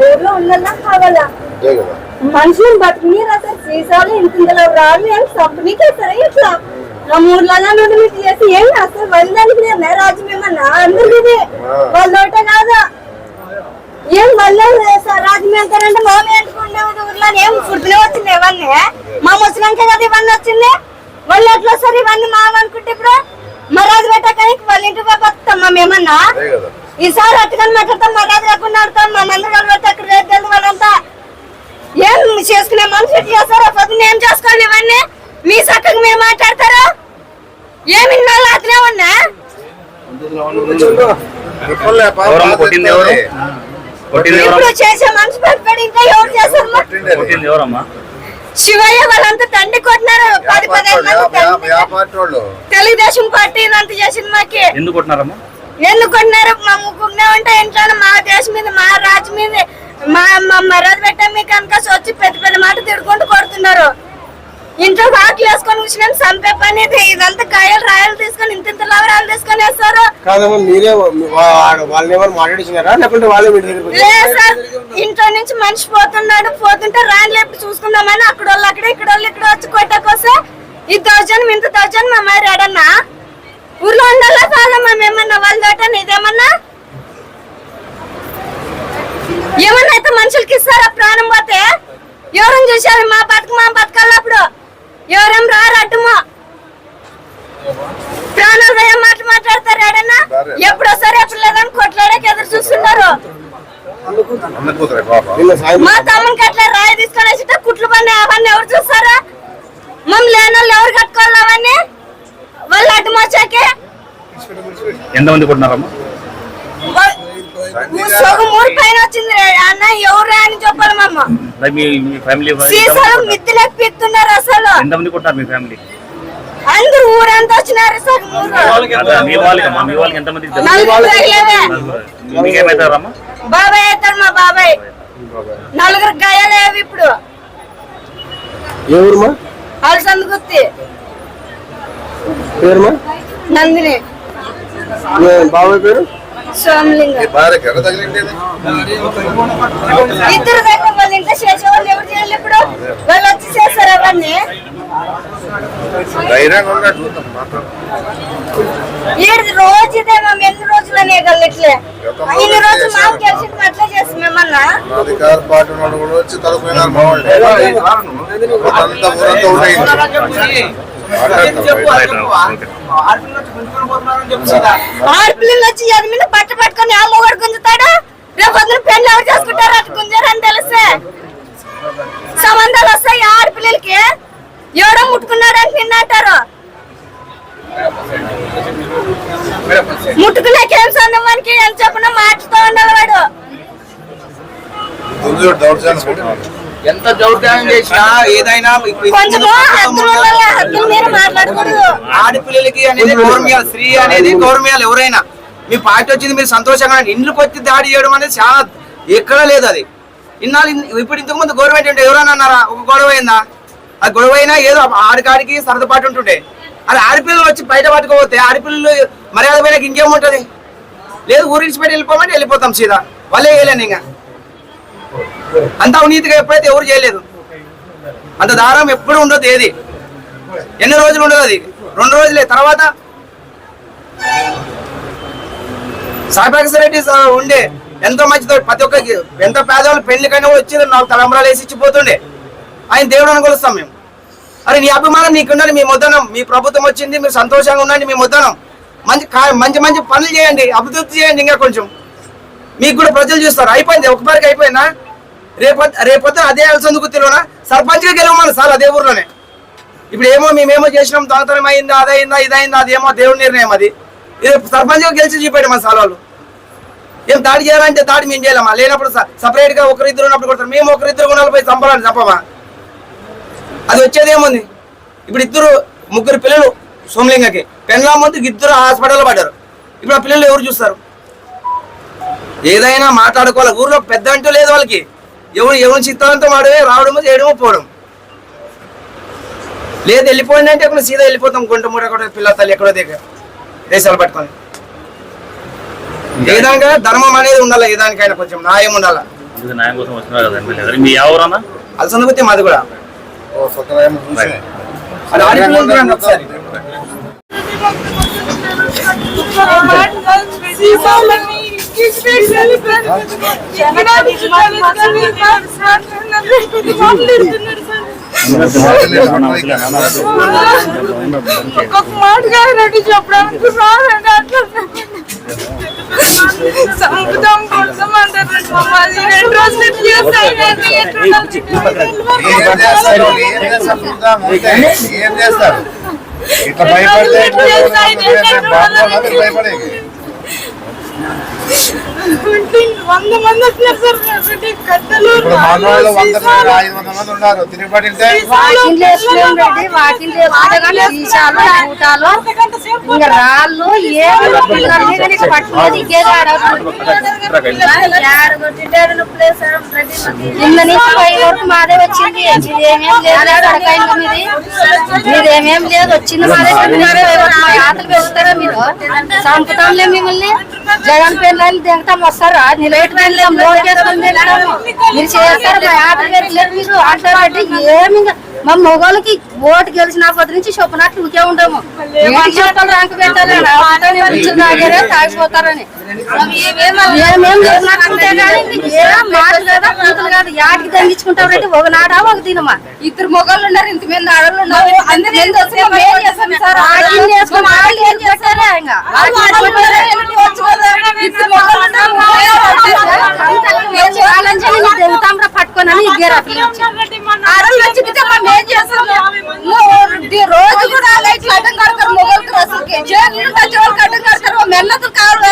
ఊర్లో ఉందన్నా కావాలా మనుషులను బతికి అసలు సీసాలు ఇంట్లో రాళ్ళు ఏం కంపెనీకి వస్తారా ఇట్లా నా 3 నుండి మీకు చేసి ఏం అసలు వెళ్ళడానికి రాజ్యం ఏమన్నా అందరికీ వాళ్ళోటే కాదా ఏం మళ్ళీ రాజ్యం వెళ్తారంటే మామ ఎంటుకుండే ఊర్లో ఏం ఫుడ్లే వచ్చింది ఇవన్నీ మా ముసలాంకే కదా ఇవన్నీ వచ్చింది వాళ్ళు ఎట్లా వస్తారు ఇవన్నీ మామ అనుకుంటే ఇప్పుడు మా రాజు పెట్టాక వాళ్ళ ఇంటికి బతుకుతాం మేమన్నా ఈసారి అట్టుకొని మాట్లాడతాం మా రాజు కాకుండా ఆడతాం మా మందిరాలు పెట్టి అక్కడ రేపు వాళ్ళంతా ఏం చేసుకునే మనుషులు చేస్తారో పొద్దున్న ఏం చేసుకోవాలి ఇవన్నీ మీ చక్కగా మీరు మాట్లాడతారు ఏమి అట్లే ఉన్నా ఇప్పుడు చేసే మనిషి పట్టుబడి ఇంకా ఎవరు చేస్తారు శివయ్య వాళ్ళంతా తండ్రి కొట్టినారు 10-15 మంది తెలుగుదేశం పార్టీ ఇదంతా చేసింది మాకి ఎందుకు కొట్టినారు మా ముగ్గునే ఉంటే ఇంట్లో మా దేశం మీద మా రాజు మీద మా మర్యాద పెట్టా మీకు కనుక వచ్చి పెద్ద మాట తిడుకుంటూ కొడుతున్నారు ఇంట్లో వాకిలు వేసుకొని కూర్చున్నాం చంపే పని ఇదంతా కాయలు రాయలు తీసుకొని ఇంత లవరాలు తీసుకొని వేస్తారు లేదు సార్ ఇంట్లో నుంచి మనిషి పోతుంటే రాని లేపు చూసుకుందామని అక్కడ వాళ్ళు అక్కడ ఇక్కడ వాళ్ళు ఇక్కడ వచ్చి కొట్టకొస్తే ఈ దౌర్జన్యం ఇంత దౌర్జన్యం మా మరి అడన్నా ఊర్లో ఉండాలా కాదమ్మా మేమన్నా వాళ్ళ తోట ఇదేమన్నా ఏమన్నా అయితే మనుషులకి ఇస్తారా ప్రాణం పోతే ఎవరైనా చూసారు మా బతకాలప్పుడు ఎవరేం రారు అడ్డమో ప్రాణాలు ఏం మాట్లాడతారు ఏడన్నా ఎప్పుడు వస్తారు ఎప్పుడు లేదని కొట్లాడక ఎదురు చూస్తున్నారు మా తమ్మునికి అట్లా రాయి తీసుకొని వచ్చి కుట్లు పని అవన్నీ ఎవరు చూస్తారా మమ్మల్ని లేని వాళ్ళు ఎవరు కట్టుకోవాలి అవన్నీ వాళ్ళు అడ్డం వచ్చాకే ఎంతమంది కొట్టినారమ్మా ఊరు పైన వచ్చింది అన్న ఎవరు అని చెప్పాలి మమ్మ మిత్తులకు పిత్తున్నారు అసలు అందరు ఊరంతా వచ్చినారు సార్ బాబాయ్ అవుతారు మా బాబాయ్ 4 గాయాలేవి ఇప్పుడు అలసందు గుత్తి నందిని బాబాయ్ పేరు ఇద్దరు దగ్గర వాళ్ళ ఇంట్లో చేసేవాళ్ళు ఎవరు చేయాలి ఇప్పుడు వాళ్ళు వచ్చి చేస్తారు అవన్నీ రోజు ఇదే మేము ఎన్ని రోజులు అనేగలరు ఇట్లే ఇన్ని రోజులు మాకు తెలిసింది అట్లా చేసి మేమన్నా అధికార పార్టీ వాళ్ళు కూడా వచ్చి తలపోయినారు మా వాళ్ళు ఆడపిల్లలు వచ్చి ఎనిమిది బట్ట పట్టుకొని ఆ మొగడు గుంజుతాడు రేపు పొద్దున పెళ్లి ఎవరు చేసుకుంటారు అటు గుంజారని తెలిస్తే సంబంధాలు వస్తాయి ఆడపిల్లలకి ఎవడో ముట్టుకున్నాడని నిన్నంటారు ముట్టుకునేకేం సందమానికి ఎంత చెప్పినా మాట్లాడుతూ ఉండాలి వాడు ఎంత దౌర్జన్యం చేసినా ఏదైనా ఆడపిల్లలకి అనేది గౌరవమియాలి స్త్రీ అనేది గౌరవమియాలి ఎవరైనా మీ పార్టీ వచ్చింది మీరు సంతోషంగా ఇండ్లకు వచ్చి దాడి చేయడం అనేది చాలా ఎక్కడ లేదు అది ఇన్నాళ్ళు ఇప్పుడు ఇంతకు ముందు గవర్నమెంట్ ఉంటే ఎవరైనా అన్నారా ఒక గొడవ అయిందా ఆ గొడవ అయినా ఏదో ఆడికాడికి సరదాపాటు ఉంటుండే అది ఆడపిల్లలు వచ్చి బయట పట్టుకోపోతే ఆడపిల్లలు మర్యాద పైన ఇంకేముంటది లేదు ఊరించి పెట్టి వెళ్ళిపోమంటే వెళ్ళిపోతాం సీదా వాళ్ళే వేయలేను ఇంకా అంత అవినీతిగా ఎప్పుడైతే ఎవరు చేయలేదు అంత దారం ఎప్పుడు ఉండదు ఏది ఎన్ని రోజులు ఉండదు అది 2 రోజులే తర్వాత సాయిబాగేశ్వర రెడ్డి ఉండే ఎంతో మంచితో ప్రతి ఒక్క ఎంత పేదవాళ్ళు పెళ్లికైనా వచ్చి 4 తలంబరాలు వేసి ఇచ్చిపోతుండే ఆయన దేవుడు అని కొలుస్తాం మేము అరే నీ అభిమానం నీకున్నది మీ ముద్దనం మీ ప్రభుత్వం వచ్చింది మీరు సంతోషంగా ఉండండి మీ ముద్దనం మంచి మంచి పనులు చేయండి అభివృద్ధి చేయండి ఇంకా కొంచెం మీకు కూడా ప్రజలు చూస్తారు అయిపోయింది ఒకసారికి అయిపోయిందా రేపొద్దున అదే అలసందు గుర్తిలోనా సర్పంచ్గా గెలవమని సార్ అదే ఊర్లోనే ఇప్పుడు ఏమో మేమేమో చేసినాం దొంగతనం అయిందా అదైందా ఇదైందా అదేమో దేవుడి నిర్ణయం అది ఇది సర్పంచ్గా గెలిచి చూపాడు మా సార్ వాళ్ళు ఏం దాడి చేయాలంటే దాడి మేము చేయలేమా లేనప్పుడు సపరేట్గా ఒకరిద్దరు ఉన్నప్పుడు కొడతారు మేము ఒకరిద్దరు గుణాలు పోయి చంపాలని చెప్పమా అది వచ్చేది ఏముంది ఇప్పుడు 3 పిల్లలు సోమలింగకి పెళ్ళ ముందు 2 హాస్పిటల్లో పడ్డారు ఇప్పుడు ఆ పిల్లలు ఎవరు చూస్తారు ఏదైనా మాట్లాడుకోవాలి ఊర్లో పెద్ద అంటూ లేదు వాళ్ళకి ఎవరు చిత్తాంతం వాడే రావడము చేయడము పోవడం లేదు. వెళ్ళిపోయిందంటే ఎక్కడ సీదా వెళ్ళిపోతాం. గుంట మూట కూడా పిల్ల తల్లి ఎక్కడో దగ్గర దేశాలు పట్టుకొని. ఏ దానికైనా ధర్మం అనేది ఉండాలి, ఏ దానికైనా కొంచెం న్యాయం ఉండాలి. న్యాయం కోసం వస్తున్నారు కదా ఎమ్మెల్యే గారు. మీ ఎవరన్నా అలసనుభూతి మాది కూడా ఒకసారి సంపుతం కోసం అంటారు మమ్మల్ని 2 రోజులు ఏం చేస్తారు ఇట్లా భయపడితే భయపడే 100 మంది వస్తున్నారు సార్. కట్టలు మనవాళ్ళు 100 500 మంది ఉన్నారు. తిరుగుబడి రాళ్ళు మాదే వచ్చింది. మీదేమేం లేదు వచ్చింది మాదే. ఆటలు పెడతారా మీరు? సంపుతాంలే మిమ్మల్ని. జగన్ పెళ్ళని దిగుతాం వస్తారా? నిలబెట్టి పెళ్ళాం లోన్ చేసుకొని తింటాము. మీరు చేస్తారు మా ఆటలు పెట్టలేదు. మీరు ఆటలాడి ఏమి మా మొగోళ్ళకి ఓటు గెలిచిన పొద్దు నుంచి చెప్పినట్టు ఊకే ఉండము. చెప్పాలి ర్యాంకు పెట్టాలి తాగే తాగిపోతారని ఏమేం చేసినట్టుంటే కానీ మీకు ఏం మాట లేదా కూతురు కాదు. యాటికి తగ్గించుకుంటారంటే ఒక నాడా ఒక దినమా. 2 మొగోళ్ళు ఉన్నారు, ఇంతమంది ఆడవాళ్ళు ఉన్నారు. ఏం చేస్తారా ఇంకా పట్టుకోనని రోజు కూడా అడ్డం కడతారు మొగోళ్ళకి. అసలుకి అడ్డం కడతారు. మెల్లతులు కావాలి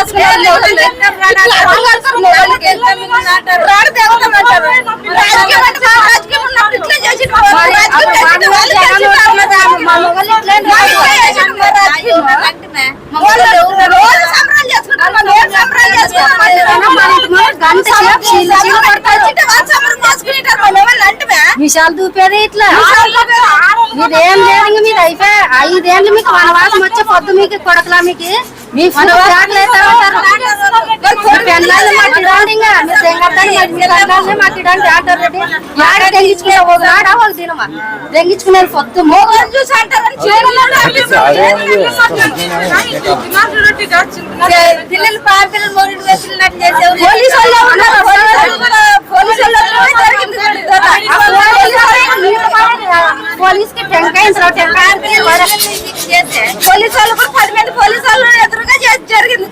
విషయాలు దూపేది ఇట్లా. మీరేం లేదు, మీరు అయిపోయి 5 ఏళ్ళు మీకు వనవాసం వచ్చే పొద్దు మీకు కొడకలా మీకు మీ దెంగించుకునేది పొద్దు మోగలు చూసి అంటారని పిల్లలు పాపిల్లలు మోగిడి వేసినట్టు చేసేవారు. పోలీసు వాళ్ళు ఉన్నారు. పోలీస్ కి టెంకాయ పోలీసు వాళ్ళు కూడా 10 మంది పోలీసు వాళ్ళు ఎదురుగా జరిగింది.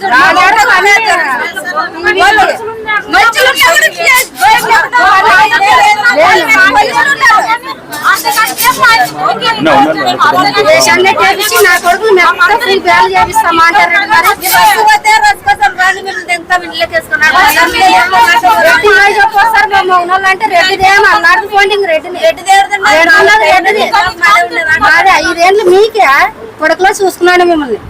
నా కొడుకులు మెత్త ఫ్రీ బ్యాలు చేపిస్తామంటారు. చెప్పొస్తారు మా మౌనాలు అంటే రెడ్డిదేమో అన్నాడు. పోండి రెడ్డిది మాది 5 ఏళ్ళు మీకే కొడుకులో చూసుకున్నాడు మిమ్మల్ని.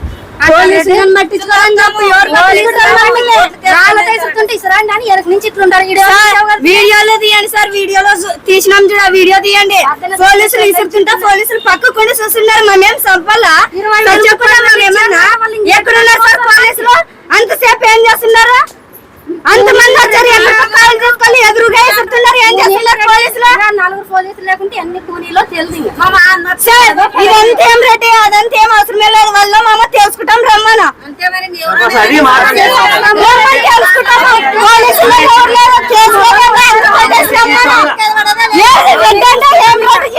వీడియోలో తీయండి సార్. వీడియోలో తీసినాం చూడ వీడియో తీయండి. పోలీసులు ఇసురుతుంటే పోలీసులు పక్కకుండా చూస్తున్నారు. మేమేం సంపాలా ఏమన్నా ఎక్కడున్నారు సార్ పోలీసులు? అంతసేపు ఏం చేస్తున్నారు? అంతమంది వచ్చారు. చూసుకొని ఎదురుగా ఇసురుతున్నారు. ఏం చేస్తున్నారు పోలీసులు? 4 పోలీసులు లేకుంటే ఎన్ని కూలీలో తెలుసు. ఇదంతేం రెడ్డి అదంతేం అవసరమే లేదు. వల్ల మామ తెలుసుకుంటాం రమ్మను.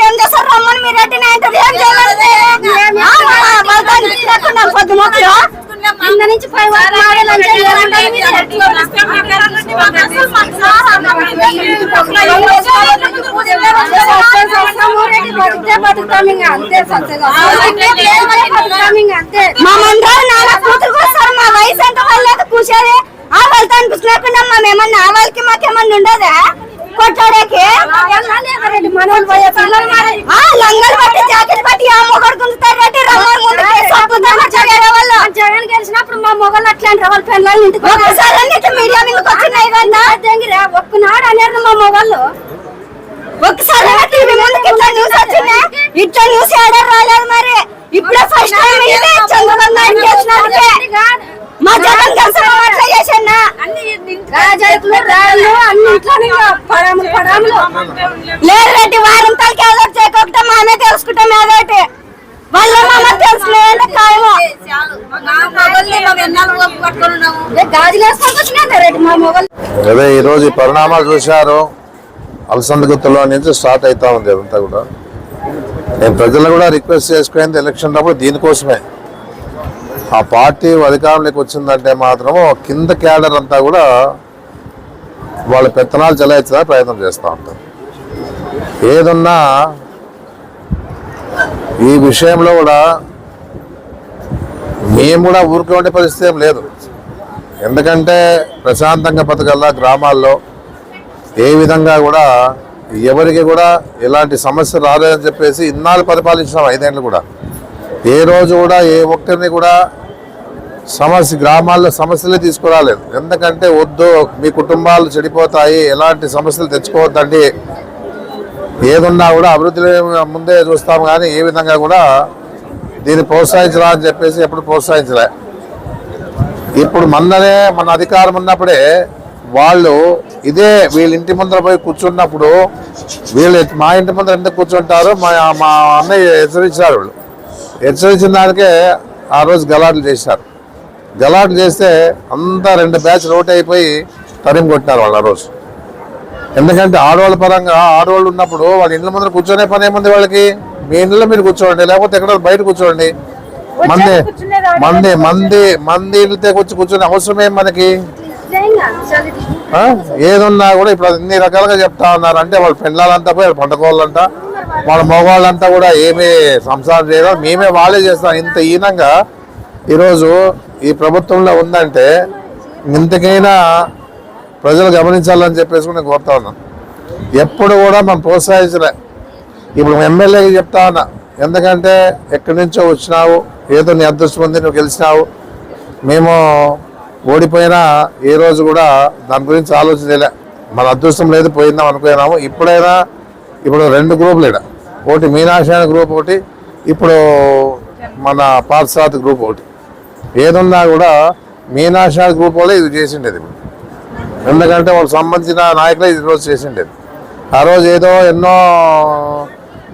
ఏం చేస్తారు రమ్మను. మీరు రెడ్డిని అంటే ఏం చేయాలి? పొద్దు మొక్కలు కింద నుంచి 5 మా కూతురు వస్తారు. మా వయసు అంటే వాళ్ళకి కూర్చోది ఆ వాళ్ళతో అనిపించలేకుండా మేమన్నా ఆ వాళ్ళకి మాకేమన్నా ఉండదా కొట్టాడేకి? మనోళ్ళు పోయే పిల్లలు లంగలు బట్టి జాకెట్ బట్టి ఆ మొగడు గుంజుతారు. జగన్ గెలిచినప్పుడు మా మొగలు అట్లాంటి వాళ్ళ పిల్లలు ఇంటికి మీడియా మీదకి వచ్చినాయి. ఒక్కనాడు అనేది మా మొగళ్ళు ఒకసారి టీవీ ముందుకి ఇట్లా న్యూస్ వచ్చింది, ఇట్లా న్యూస్ ఏడారు రాలేదు. మరి ఇప్పుడే ఫస్ట్ టైం ఇది చంద్రబాబు నాయుడు చేసినందుకే మా జగన్ కలిసి అట్లా చేసా రాజాకులు రాళ్ళు అన్ని ఇట్లానే పడాములు పడాములు లేదు రెడ్డి వారం తలకి ఏదో చేయకపోతే మానే తెలుసుకుంటాం ఏదోటి వాళ్ళ మామ తెలుసులేదంటే ఖాయము. గాజులు వేసుకొని వచ్చినా రెడ్డి మా మొగలు. అదే ఈరోజు ఈ పరిణామాలు చూశారు. అలసందగుత్తలో నుంచి స్టార్ట్ అవుతా ఉంది అదంతా కూడా. నేను ప్రజలు కూడా రిక్వెస్ట్ చేసుకునేది ఎలక్షన్ అప్పుడు దీనికోసమే. ఆ పార్టీ అధికారంలోకి వచ్చిందంటే మాత్రం కింద క్యాడర్ అంతా కూడా వాళ్ళ పెత్తనాలు చెలాయించడానికి ప్రయత్నం చేస్తూ ఉంటారు. ఏదున్నా ఈ విషయంలో కూడా మేము కూడా ఊరికే ఉండే పరిస్థితి ఏం లేదు. ఎందుకంటే ప్రశాంతంగా బతకల్లా గ్రామాల్లో ఏ విధంగా కూడా ఎవరికి కూడా ఎలాంటి సమస్య రాలేదని చెప్పేసి ఇన్నాళ్ళు పరిపాలించినాం 5 ఏళ్ళు కూడా. ఏ రోజు కూడా ఏ ఒక్కరిని కూడా గ్రామాల్లో సమస్యలే తీసుకురాలేదు. ఎందుకంటే వద్దు, మీ కుటుంబాలు చెడిపోతాయి, ఎలాంటి సమస్యలు తెచ్చుకోవద్దండి, ఏదున్నా కూడా అభివృద్ధి ముందే చూస్తాం కానీ ఏ విధంగా కూడా దీన్ని ప్రోత్సహించరా అని చెప్పేసి ఎప్పుడు ప్రోత్సహించలే. ఇప్పుడు మొన్ననే మన అధికారం ఉన్నప్పుడే వాళ్ళు ఇదే వీళ్ళ ఇంటి ముందర పోయి కూర్చున్నప్పుడు వీళ్ళు మా ఇంటి ముందర ఎందుకు కూర్చుంటారు మా అన్నయ్య హెచ్చరించారు. వాళ్ళు హెచ్చరించిన దానికే ఆ రోజు గలాట్లు చేశారు. గలాట్లు చేస్తే అంతా 2 బ్యాచ్ రోట్ అయిపోయి తరిమి కొట్టినారు వాళ్ళు ఆ రోజు. ఎందుకంటే ఆడవాళ్ళ పరంగా ఆడవాళ్ళు ఉన్నప్పుడు వాళ్ళ ఇండ్ల ముందర కూర్చొనే పని ఏముంది వాళ్ళకి? మీ ఇంట్లో మీరు కూర్చోండి, లేకపోతే ఎక్కడ బయట కూర్చోండి. మంది ఇంటితో వచ్చి కూర్చొని అవసరం ఏం మనకి? ఏదున్నా కూడా ఇప్పుడు ఇన్ని రకాలుగా చెప్తా ఉన్నారు. అంటే వాళ్ళ పెళ్ళాలంతా పోయి పండుకోవాలంట, వాళ్ళ మగవాళ్ళంతా కూడా ఏమీ సంసారం చేయడం, మేమే వాళ్ళే చేస్తాం. ఇంత హీనంగా ఈరోజు ఈ ప్రభుత్వంలో ఉందంటే ఇంతకైనా ప్రజలు గమనించాలని చెప్పేసి నేను కోరుతా ఉన్నాను. ఎప్పుడు కూడా మనం ప్రోత్సహించలే. ఇప్పుడు ఎమ్మెల్యేకి చెప్తా ఉన్నా, ఎందుకంటే ఎక్కడి నుంచో వచ్చినావు, ఏదో నీ అదృష్టం ఉంది, నువ్వు గెలిచినావు. మేము ఓడిపోయినా ఏ రోజు కూడా దాని గురించి ఆలోచించలే. మన అదృష్టం లేదు, పోయిందాం అనుకున్నాము. ఇప్పుడైనా ఇప్పుడు 2 గ్రూపులు ఇక్కడ, ఒకటి మీనాక్షి గ్రూప్, ఒకటి ఇప్పుడు మన పార్సాత్ గ్రూప్ ఒకటి. ఏదున్నా కూడా మీనాక్షి గ్రూప్ వాళ్ళే ఇది చేసిండేది. ఇప్పుడు ఎందుకంటే వాళ్ళకి సంబంధించిన నాయకులే ఇది రోజు చేసిండేది. ఆ రోజు ఏదో ఎన్నో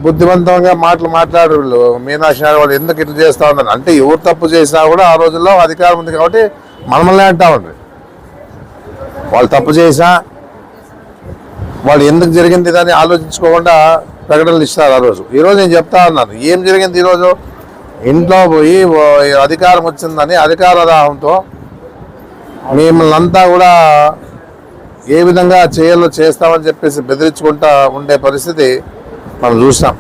బుద్ధివంతంగా మాట్లాడారు వీళ్ళు. మీనాక్షి వాళ్ళు ఎందుకు ఇట్లా చేస్తూ ఉన్నారు అంటే, ఎవరు తప్పు చేసినా కూడా ఆ రోజుల్లో అధికారం ఉంది కాబట్టి మనమల్నే అంటా ఉండ్రి. వాళ్ళు తప్పు చేసినా వాళ్ళు ఎందుకు జరిగింది దాన్ని ఆలోచించుకోకుండా ప్రకటనలు ఇస్తారు ఆ రోజు. ఈరోజు నేను చెప్తా ఉన్నాను, ఏం జరిగింది ఈరోజు? ఇంట్లో పోయి అధికారం వచ్చిందని అధికార దాహంతో మిమ్మల్ని అంతా కూడా ఏ విధంగా చేస్తామని చెప్పేసి బెదిరించుకుంటా ఉండే పరిస్థితి మనం చూసాం.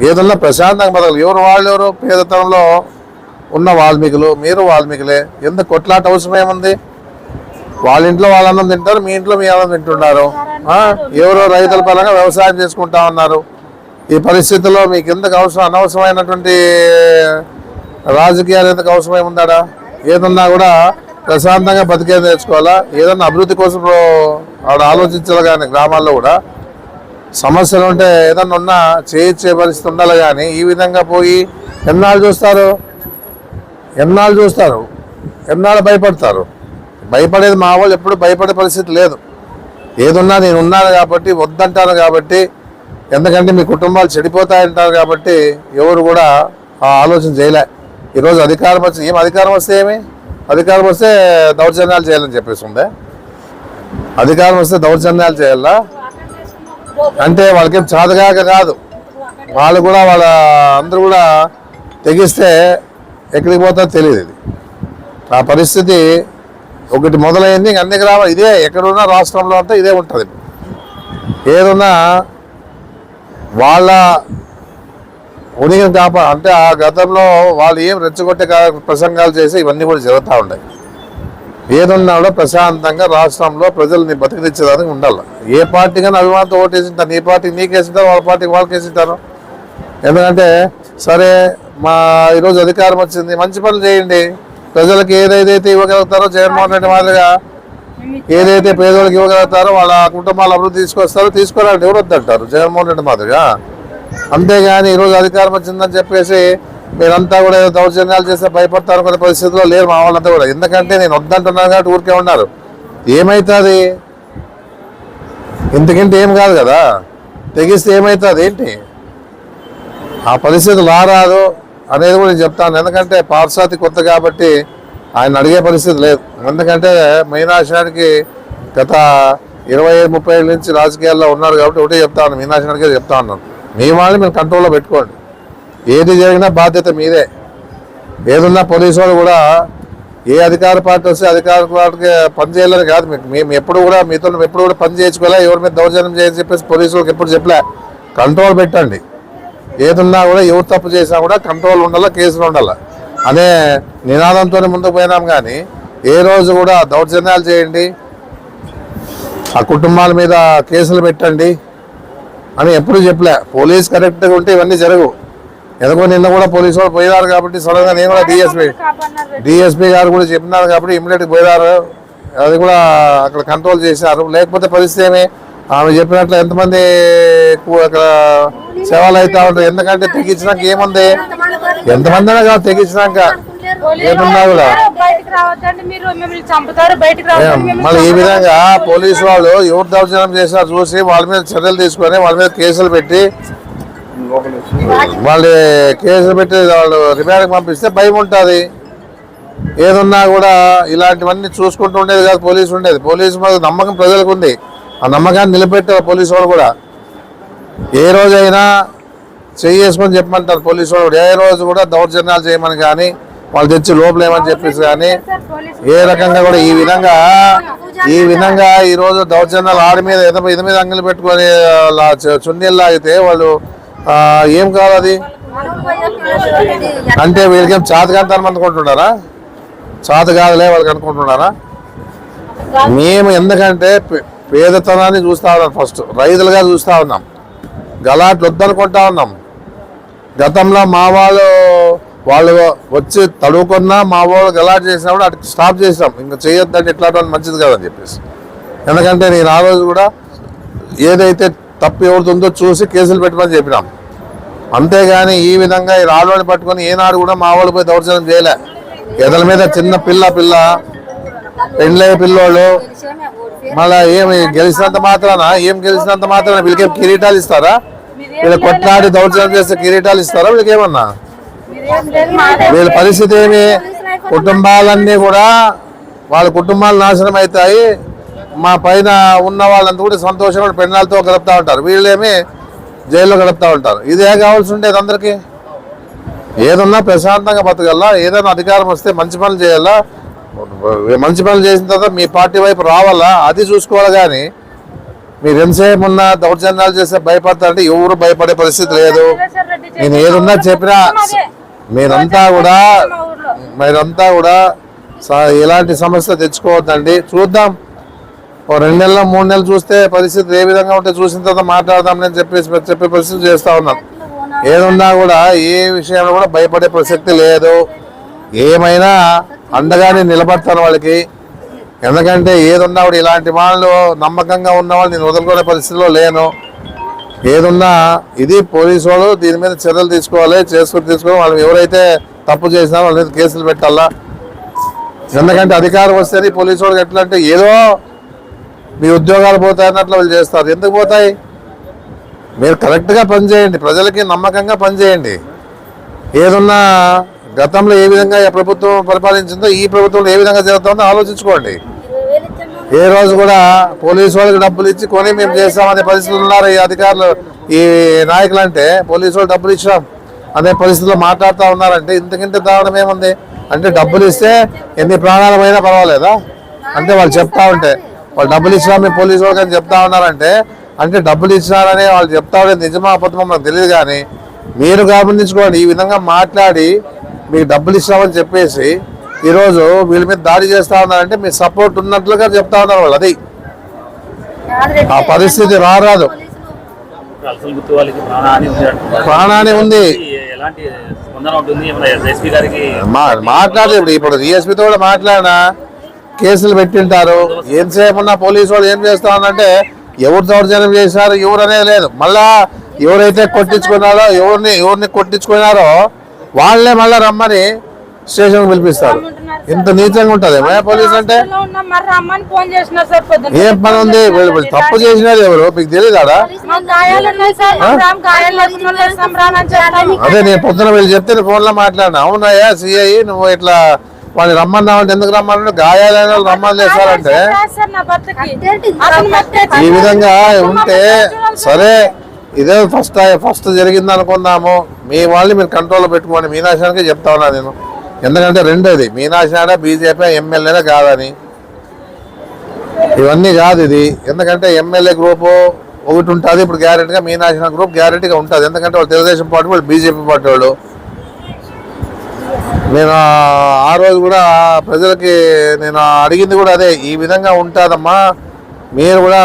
ఏదన్నా ప్రశాంతంగా బతకలు. ఎవరు పేదతనంలో ఉన్న వాల్మీకులు, మీరు వాల్మీకులే. ఎందుకు కొట్లాట అవసరం ఏముంది? వాళ్ళ ఇంట్లో వాళ్ళ అన్నం తింటారు, మీ ఇంట్లో మీ అన్నం తింటున్నారు. ఎవరో రైతుల పరంగా వ్యవసాయం చేసుకుంటా ఉన్నారు. ఈ పరిస్థితుల్లో మీకు ఎందుకు అనవసరమైనటువంటి రాజకీయాలు ఎందుకు అవసరం ఏముందాడా? ఏదన్నా కూడా ప్రశాంతంగా బతికేది నేర్చుకోవాలా. ఏదన్నా అభివృద్ధి కోసం ఆడ ఆలోచించాలి. కానీ గ్రామాల్లో కూడా సమస్యలు ఉంటే ఏదన్నా ఉన్నా చేయించే పరిస్థితి ఉండాలి. కానీ ఈ విధంగా పోయి ఎన్నాళ్ళు చూస్తారు? ఎన్నాళ్ళు భయపడతారు? భయపడేది మా వాళ్ళు ఎప్పుడు భయపడే పరిస్థితి లేదు. ఏదున్నా నేను ఉన్నాను కాబట్టి, వద్దంటాను కాబట్టి, ఎందుకంటే మీ కుటుంబాలు చెడిపోతాయంటారు కాబట్టి ఎవరు కూడా ఆ ఆలోచన చేయలే. ఈరోజు అధికారం వచ్చి అధికారం వస్తే దౌర్జన్యాలు చేయాలని చెప్పేసి ఉందే. అధికారం వస్తే దౌర్జన్యాలు చేయాలా అంటే వాళ్ళకేం చాదగాక కాదు. వాళ్ళు కూడా అందరూ కూడా తెగిస్తే ఎక్కడికి పోతారో తెలియదు. ఇది ఆ పరిస్థితి ఒకటి మొదలైంది. అన్ని గ్రామాలు ఇదే, ఎక్కడున్నా రాష్ట్రంలో అంతా ఇదే ఉంటుంది. ఏదున్నా వాళ్ళ ఉనికిని అంటే ఆ గతంలో వాళ్ళు ఏం రెచ్చగొట్టే ప్రసంగాలు చేసి ఇవన్నీ కూడా జరుగుతూ ఉంటాయి. ఏదున్నా కూడా ప్రశాంతంగా రాష్ట్రంలో ప్రజల్ని బతికించేదానికి ఉండాలి. ఏ పార్టీ కానీ అభిమానంతో ఓటేసింటారు. నీ పార్టీకి నీకేసింటారు, వాళ్ళ పార్టీకి వాళ్ళకి వేసింటారు. ఎందుకంటే సరే ఈరోజు అధికారం వచ్చింది, మంచి పనులు చేయండి, ప్రజలకు ఏదైతే ఇవ్వగలుగుతారో జగన్మోహన్ రెడ్డి మాదిరిగా ఏదైతే పేదోళ్ళకి ఇవ్వగలుగుతారో వాళ్ళ కుటుంబాల అభివృద్ధి తీసుకొస్తారో తీసుకోవాలంటే ఎవరు వద్దంటారు జగన్మోహన్ రెడ్డి మాదిరిగా. అంతేగాని ఈరోజు అధికారం వచ్చిందని చెప్పేసి మీరంతా కూడా ఏదో దౌర్జన్యాలు చేస్తే భయపడతారు కొన్ని పరిస్థితుల్లో లేరు మా వాళ్ళంతా కూడా. ఎందుకంటే నేను వద్దంటున్నాను కాబట్టి ఊరికే ఉన్నారు. ఏమవుతుంది ఇంతకంటే ఏం కాదు కదా, తెగిస్తే ఏమవుతుంది ఏంటి ఆ పరిస్థితులు రారాదు అనేది కూడా నేను చెప్తాను. ఎందుకంటే పార్శ్వతి కొత్త కాబట్టి ఆయన అడిగే పరిస్థితి లేదు. ఎందుకంటే మీనాక్షానికి గత 25-30 ఏళ్ళ నుంచి రాజకీయాల్లో ఉన్నారు కాబట్టి ఒకటే చెప్తా ఉన్నాను, మీనాక్షానికే చెప్తా ఉన్నాను, మీ వాళ్ళని మీరు కంట్రోల్లో పెట్టుకోండి. ఏది జరిగినా బాధ్యత మీదే. ఏదున్నా పోలీసు వాళ్ళు కూడా ఏ అధికార పార్టీ వస్తే అధికార పార్టీకి పని చేయాలని కాదు, మేము ఎప్పుడు కూడా మీతో ఎప్పుడు కూడా పని చేయించుకోలే, ఎవరి మీద దౌర్జన్యం చేయని చెప్పేసి పోలీసు వాళ్ళకి ఎప్పుడు చెప్పలే. కంట్రోల్ పెట్టండి. ఏదున్నా కూడా ఎవరు తప్పు చేసినా కూడా కంట్రోల్ ఉండాలా, కేసులు ఉండాలా అనే నినాదంతోనే ముందుకు పోయినాం. కానీ ఏ రోజు కూడా దౌర్జన్యాలు చేయండి, ఆ కుటుంబాల మీద కేసులు పెట్టండి అని ఎప్పుడు చెప్పలే. పోలీస్ కరెక్ట్గా ఉంటే ఇవన్నీ జరగవు. ఎందుకో నిన్న కూడా పోలీసు వాళ్ళు పోయారు కాబట్టి సడన్గా నేను కూడా డిఎస్పీ గారు కూడా చెప్పినారు కాబట్టి ఇమ్మీడియట్గా పోయారు. అది కూడా అక్కడ కంట్రోల్ చేశారు. లేకపోతే పరిస్థితి ఏమి ఆమె చెప్పినట్లు ఎంతమంది అక్కడ సేవలు అవుతా ఉంటారు. ఎందుకంటే తెగించినాక ఏముంది, ఎంతమంది అయినా కాదు తెగించినాక ఏమున్నా కూడా మళ్ళీ ఈ విధంగా పోలీసు వాళ్ళు ఎవరు దౌర్జన్యం చేసినా చూసి వాళ్ళ మీద చర్యలు తీసుకొని వాళ్ళ మీద కేసులు పెట్టి వాళ్ళు రిమాండ్కి పంపిస్తే భయం ఉంటుంది. ఏదున్నా కూడా ఇలాంటివన్నీ చూసుకుంటూ ఉండేది కాదు పోలీసు ఉండేది. పోలీసు మీద నమ్మకం ప్రజలకు ఉంది. ఆ నమ్మకాన్ని నిలబెట్టారు పోలీసు వాళ్ళు కూడా. ఏ రోజైనా చేసుకొని చెప్పమంటారు పోలీసు వాళ్ళు. ఏ రోజు కూడా దౌర్జన్యాలు చేయమని కానీ వాళ్ళు తెచ్చి లోపలేమని చెప్పేసి కానీ ఏ రకంగా కూడా ఈ విధంగా ఈరోజు దౌర్జన్యాలు ఆడి మీద ఇది మీద అంగలు పెట్టుకొని చున్నీళ్ళు లాగితే వాళ్ళు ఏం కావాలి అది అంటే వీళ్ళకేం చాతకంతాను అనుకుంటున్నారా? చాత కాదులే వాళ్ళకి అనుకుంటున్నారా? మేము ఎందుకంటే పేదతనాన్ని చూస్తూ ఉన్నాం, ఫస్ట్ రైతులుగా చూస్తూ ఉన్నాం, గలాట్లు వద్దనుకుంటా ఉన్నాం. గతంలో మా వాళ్ళు వచ్చి తడువుకున్నా మా వాళ్ళు గలాట్ చేసినప్పుడు అటు స్టాప్ చేసాం. ఇంకా చేయొద్దంటే ఎట్లాంటి మంచిది కాదని చెప్పేసి. ఎందుకంటే నేను ఆ రోజు కూడా ఏదైతే తప్పు ఎవరితుందో చూసి కేసులు పెట్టమని చెప్పినాం. అంతేగాని ఈ విధంగా ఈ రాళ్ళని పట్టుకొని ఏనాడు కూడా మా వాళ్ళు పోయి దౌర్జన్యం చేయలే. ఎదల మీద చిన్న పిల్ల పెండ్లయ్యే పిల్లోళ్ళు మళ్ళీ ఏమి గెలిచినంత మాత్రాన వీళ్ళకేం కిరీటాలు ఇస్తారా? వీళ్ళు కొట్లాడి దౌర్జన్యం చేస్తే కిరీటాలు ఇస్తారా? వీళ్ళకేమన్నా వీళ్ళ పరిస్థితి ఏమి? కుటుంబాలన్నీ కూడా వాళ్ళ కుటుంబాలు నాశనం అవుతాయి. మా పైన ఉన్న వాళ్ళంతా కూడా సంతోషంగా పెళ్ళాలతో గడుపుతూ ఉంటారు, వీళ్ళేమి జైల్లో గడుపుతూ ఉంటారు. ఇదే కావాల్సి ఉండేది అందరికీ. ఏదన్నా ప్రశాంతంగా బతకల్లా, ఏదైనా అధికారం వస్తే మంచి పనులు చేయాలా, మంచి పనులు చేసిన తర్వాత మీ పార్టీ వైపు రావాలా, అది చూసుకోవాలి. కానీ మీరు ఎంతసేపు ఉన్న దౌర్జన్యాలు చేస్తే భయపడతారంటే ఎవరు భయపడే పరిస్థితి లేదు. నేను ఏదున్నా చెప్పినా మీరంతా కూడా ఎలాంటి సమస్య తెచ్చుకోవద్దండి. చూద్దాం, 2 నెలలు 3 నెలలు చూస్తే పరిస్థితి ఏ విధంగా ఉంటే చూసిన తర్వాత మాట్లాడదామని చెప్పే పరిస్థితి చేస్తూ ఉన్నాం. ఏదున్నా కూడా ఏ విషయంలో కూడా భయపడే ప్రసక్తి లేదు. ఏమైనా అండగానే నిలబడతాను వాళ్ళకి. ఎందుకంటే ఏదున్నా కూడా ఇలాంటి వాళ్ళు నమ్మకంగా ఉన్న వాళ్ళు నేను వదులుకునే పరిస్థితిలో లేను. ఏదున్నా ఇది పోలీసు వాళ్ళు దీని మీద చర్యలు తీసుకోవాలి, తీసుకొని వాళ్ళు ఎవరైతే తప్పు చేసినారో వాళ్ళ మీద కేసులు పెట్టాలా. ఎందుకంటే అధికారం వస్తేనే పోలీసు వాళ్ళకి ఎట్లా అంటే ఏదో మీ ఉద్యోగాలు పోతాయన్నట్లు వాళ్ళు చేస్తారు. ఎందుకు పోతాయి? మీరు కరెక్ట్గా పనిచేయండి, ప్రజలకి నమ్మకంగా పనిచేయండి. ఏదున్నా గతంలో ఏ విధంగా ప్రభుత్వం పరిపాలించిందో ఈ ప్రభుత్వంలో ఏ విధంగా జరుగుతుందో ఆలోచించుకోండి. ఏ రోజు కూడా పోలీసు వాళ్ళకి డబ్బులు ఇచ్చి కొని మేము చేస్తామనే పరిస్థితులు ఉన్నారు ఈ అధికారులు, ఈ నాయకులు. అంటే పోలీసు వాళ్ళు డబ్బులు ఇచ్చాం అనే పరిస్థితుల్లో మాట్లాడుతూ ఉన్నారంటే ఇంతకంటే దారుణం ఏముంది? అంటే డబ్బులు ఇస్తే ఎన్ని ప్రాణాలమైనా పర్వాలేదా? అంటే వాళ్ళు చెప్తా ఉంటే వాళ్ళు డబ్బులు ఇచ్చినా మేము పోలీసు వాళ్ళకి అని చెప్తా ఉన్నారంటే అంటే డబ్బులు ఇచ్చినారని వాళ్ళు చెప్తా ఉంటే నిజమా అబద్ధమో మనకు తెలియదు. కానీ మీరు గమనించుకోండి, ఈ విధంగా మాట్లాడి మీకు డబ్బులు ఇస్తామని చెప్పేసి ఈరోజు వీళ్ళ మీద దాడి చేస్తా ఉన్నారంటే మీ సపోర్ట్ ఉన్నట్లుగా చెప్తా ఉన్నారు వాళ్ళు. అది ఆ పరిస్థితి రారాదు. ప్రాణాన్ని ఉంది మాట్లాడదు. ఇప్పుడు డిఎస్పీతో కూడా మాట్లాడినా కేసులు పెట్టింటారు. ఎంతసేపు ఉన్న పోలీసు వాళ్ళు ఏం చేస్తామనంటే ఎవరు దౌర్జన్యం చేశారు ఎవరు అనేది లేదు. మళ్ళా ఎవరైతే కొట్టించుకున్నారో ఎవరిని కొట్టించుకున్నారో వాళ్ళే మళ్ళా రమ్మని స్టేషన్ పిలిపిస్తారు. ఇంత నీచంగా ఉంటది పోలీసు అంటే. ఏం పని ఉంది? తప్పు చేసినది ఎవరు మీకు తెలియదా? అదే నేను పొద్దున వీళ్ళు చెప్తే ఫోన్ లో మాట్లాడినా. అవునయ్యా సిఐ నువ్వు ఇట్లా వాళ్ళు రమ్మన్నామంటే ఎందుకు రమ్మన్నా గాయాలైన వాళ్ళు రమ్మని చేస్తారంటే ఈ విధంగా ఉంటే సరే ఇదే ఫస్ట్ జరిగింది అనుకుందాము. మీ వాళ్ళని మీరు కంట్రోల్లో పెట్టుకోండి. మీనాశానికి చెప్తా ఉన్నా నేను. ఎందుకంటే రెండోది మీనాశానే బీజేపీ ఎమ్మెల్యేనే కాదని ఇవన్నీ కాదు ఇది. ఎందుకంటే ఎమ్మెల్యే గ్రూపు ఒకటి ఉంటుంది. ఇప్పుడు గ్యారెంటీగా మీనాశన గ్రూప్ గ్యారెంటీగా ఉంటుంది. ఎందుకంటే వాళ్ళు తెలుగుదేశం పార్టీ వాళ్ళు బీజేపీ పార్టీ వాళ్ళు. నేను ఆ రోజు కూడా ప్రజలకి నేను అడిగింది కూడా అదే, ఈ విధంగా ఉంటుందమ్మా మీరు కూడా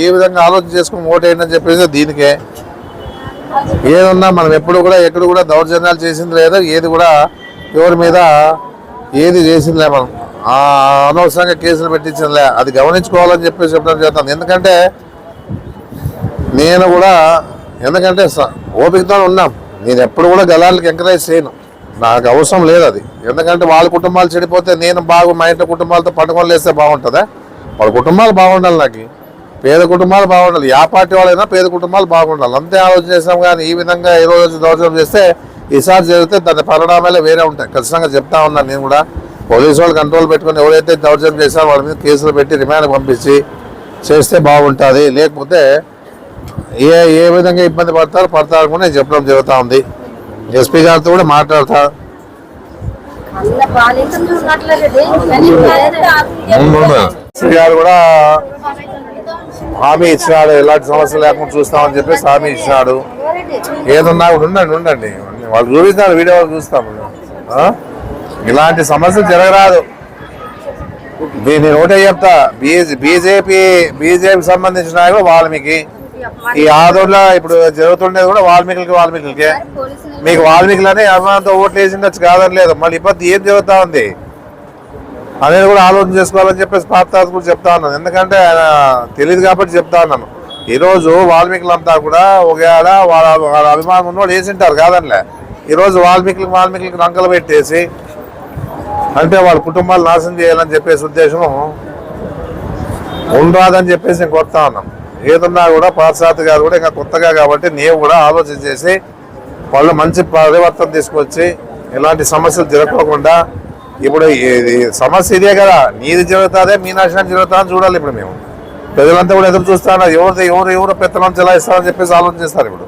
ఏ విధంగా ఆలోచన చేసుకుని ఓటేయండి అని చెప్పేసి దీనికే. ఏదన్నా మనం ఎప్పుడు కూడా ఎక్కడ కూడా దౌర్జన్యాలు చేసింది లేదా, ఏది కూడా ఎవరి మీద ఏది చేసిందిలే, మనం అనవసరంగా కేసులు పెట్టించిందిలే. అది గమనించుకోవాలని చెప్పేసి చెప్పడం చేస్తాను. ఎందుకంటే నేను కూడా ఓపికతో ఉన్నాం. నేను ఎప్పుడు కూడా గలాలకి ఎంకరేజ్ చేయను, నాకు అవసరం లేదు అది. ఎందుకంటే వాళ్ళ కుటుంబాలు చెడిపోతే నేను మా ఇంట్లో కుటుంబాలతో పండుగలు వేస్తే బాగుంటుందా? వాళ్ళ కుటుంబాలు బాగుండాలి, నాకు పేద కుటుంబాలు బాగుండాలి. యా పార్టీ వాళ్ళైనా పేద కుటుంబాలు బాగుండాలి, అంతే ఆలోచన చేస్తాం. కానీ ఈ విధంగా ఈ రోజు దౌర్జన్యం చేస్తే ఈసారి జరిగితే దాని పరిణామాలే వేరే ఉంటాయి. ఖచ్చితంగా చెప్తా ఉన్నాను నేను కూడా. పోలీసు వాళ్ళు కంట్రోల్ పెట్టుకుని ఎవరైతే దౌర్జన్యం చేశారో వాళ్ళ మీద కేసులు పెట్టి రిమాండ్ పంపించి చేస్తే బాగుంటుంది. లేకపోతే ఏ విధంగా ఇబ్బంది పడతారు కూడా నేను చెప్పడం జరుగుతూ ఉంది. ఎస్పీ గారితో కూడా మాట్లాడతా. ఎస్పీ గారు కూడా హామీ ఇచ్చినాడు, ఎలాంటి సమస్యలు లేకుండా చూస్తామని చెప్పేసి హామీ ఇచ్చినాడు. ఏదన్నా కూడా ఉండండి వాళ్ళు చూపిస్తున్నారు, వీడియో చూస్తాము. ఇలాంటి సమస్యలు జరగరాదు. నేను ఒకటే చెప్తా, బీజేపీ సంబంధించిన నాయకులు వాల్మీకి, ఈ ఆదోళన ఇప్పుడు జరుగుతుండేది కూడా వాల్మీకికే. మీకు వాల్మీకులనే అభిమానంతో ఓట్లు వేసిండొచ్చు, కాదని లేదు. మళ్ళీ ఇబ్బంది ఏం జరుగుతా ఉంది అనేది కూడా ఆలోచన చేసుకోవాలని చెప్పేసి పార్టీ కూడా చెప్తా ఉన్నాను. ఎందుకంటే ఆయన తెలియదు కాబట్టి చెప్తా ఉన్నాను. ఈరోజు వాల్మీకులంతా కూడా ఒకవేళ వాళ్ళ అభిమానం ఉన్నవాళ్ళు వేసింటారు, కాదనిలే. ఈరోజు వాల్మీకులకి రంకలు పెట్టేసి అంటే వాళ్ళ కుటుంబాలు నాశనం చేయాలని చెప్పేసి ఉద్దేశం ఉండరాదని చెప్పేసి నేను కొడతా ఉన్నాను. ఏదన్నా కూడా పాశ్చాత్య గారు కూడా ఇంకా కొత్తగా కాబట్టి నీవు కూడా ఆలోచన చేసి వాళ్ళు మంచి పరివర్తన తీసుకొచ్చి ఇలాంటి సమస్యలు జరగకుండా, ఇప్పుడు సమస్య ఇదే కదా, నీది జరుగుతుందే మీనాశనం జరుగుతుందని చూడాలి. ఇప్పుడు మేము ప్రజలంతా కూడా ఎదురు చూస్తాను, ఎవరు పెత్తనం చెలాయిస్తారని చెప్పేసి ఆలోచిస్తారు. ఇప్పుడు